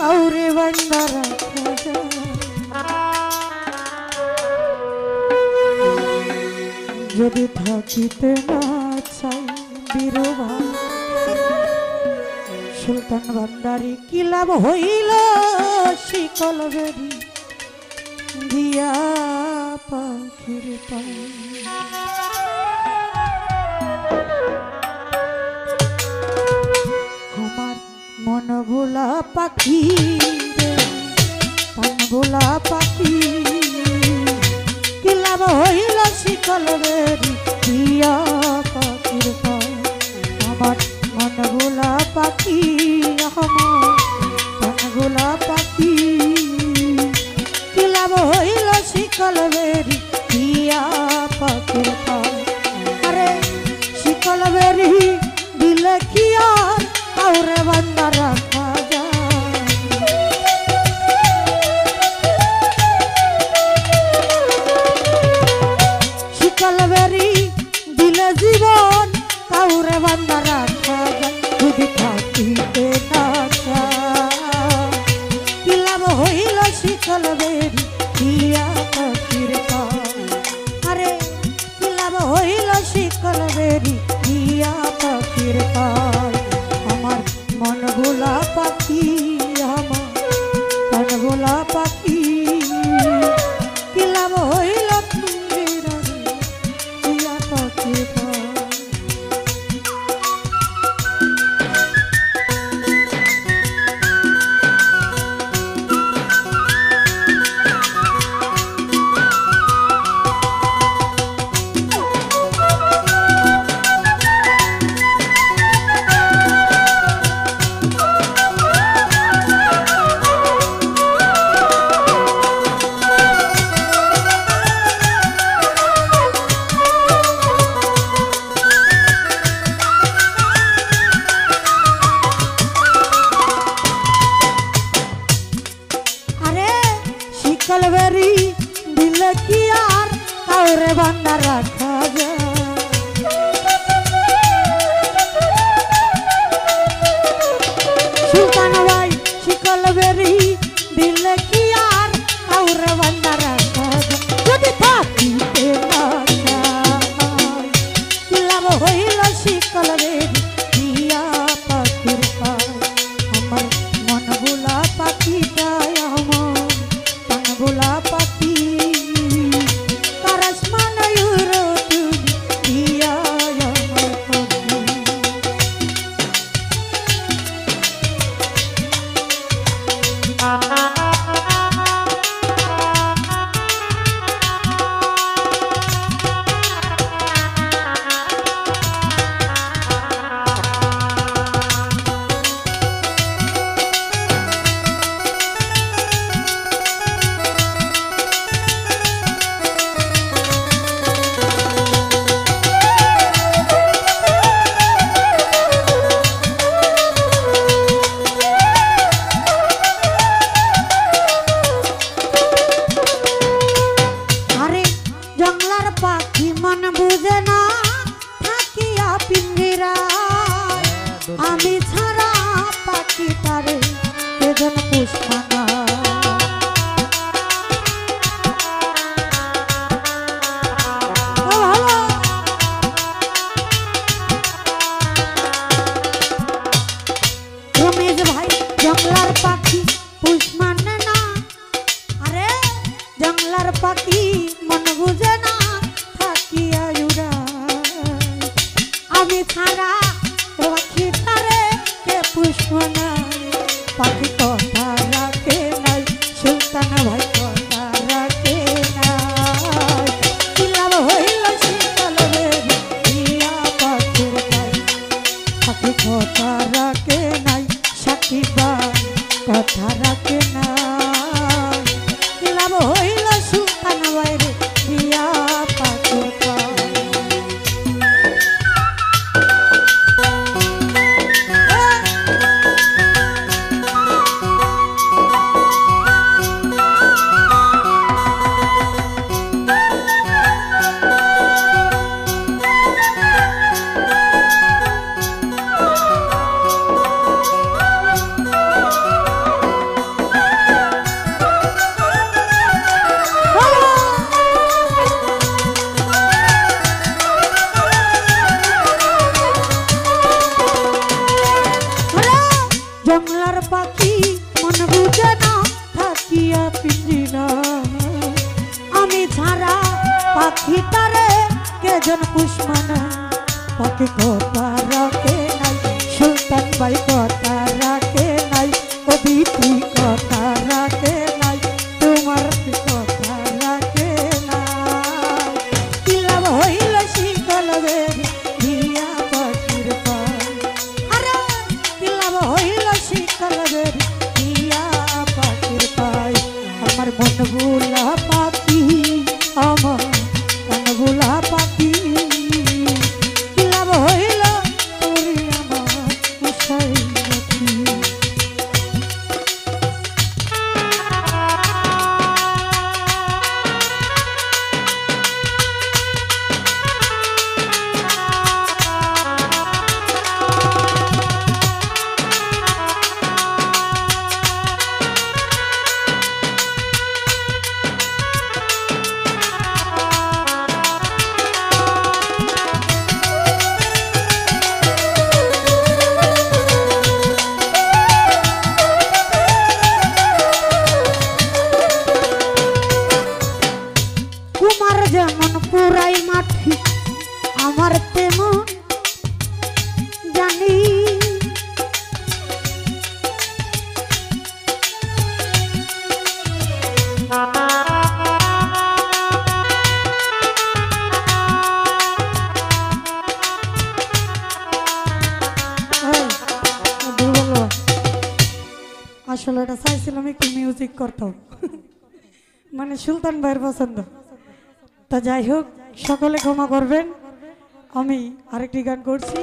কাউরে বান্দারা যদি থাকিতে না চাই বিরোধ সুলতান ভান্ডারি কি লাভ হইল শিকল বেরি দিয়া পাখির পাই আমার মন ভোলা পাখি প্রাণ ভোলা পাখি কি লাভ হইল শিকল বেরি দিয়া পাখির পাই আমার মন ভোলা পাখি আমার প্রাণ ভোলা পাখি কি লাভ হইল শিকল বেরি দিয়া পাখির পাই আরে শিকল বেরি দিলে কি আর কাউরে বান্দা রাখা যায় শিকল বেরি দিলে জীবন কাউরে বান্দা রাখা যায় যদি থাকিতে না চায় কি লাভ হইল শিকল বেরি দিয়া পাখির পাই আরে কি লাভ হইল শিকল বেরি দিয়া পাখির পাই আমার মন ভোলা পাখি আমার প্রাণ ভোলা পাখি কি লাভ হইল দিয়া পাখির পাই শিকল বেরি দিলে কি আর কাউরে বান্দা রাখা যায় সুলতান ভাই শিকল বেরি দিলে কি আর কাউরে বান্দা রাখা যায় যদি থাকিতে না চায় কি লাভ হইল শিকল বেরি দিয়া পাখির পাই আমার মন ভোলা পাখিটাই আমার ভোলা পাখি কারাসমান দিয়া আমার পাখি জংলার পাখি মন বুঝে না থাকিয়া পিঞ্জিরায় আমি ছাড়া পাখি তারে কেজন পুষ্পানা রমেশ ভাই জংলার পাখি পুষ্পান না আরে জংলার পাখি মন বুঝে না থাকিয়া উড়ায় আমি ছাড়া পাখি তারে কে পুষ্প নাই পাখি কথা রাখে নাই সুলতান ভাই কথা রাখে নাই কি লাভ হইল শিকল বেরি দিয়া পাখির পাই পাখি কথা রাখে নাই সাকিব ভাই কথা রাখে নাই কি লাভ হইল সুলতান ভাই রে দিয়া পাখির পাই পাখি মন বুঝে না থাকিয়া পিঞ্জিরা আমি ছাড়া পাখিটারে কে জন পুষ্মানা পাখি কথা রাখে নাই সুলতান ভাই কথা রাখে নাই ও বিপি কথা রাখে নাই তোমার কথা রাখে নাই কি লাভ হইল শিকল বেরি দিয়া পাখির পায় আরে কি লাভ হইল শিকল বেরি দিয়া পাখির পায় আমার মন ভুলা পাখি আমার মন ভুলা পাখি কি লাভ হইল তোরে আমার উসাই নাকি কুমার যেমন পুরাই মাটি আমার তেমন জানি আসলে এটা চাইছিলাম একটু মিউজিক করতাম মানে সুলতান ভাইয়ের পছন্দ তা যাই হোক সকলে ক্ষমা করবেন আমি আরেকটি গান করছি।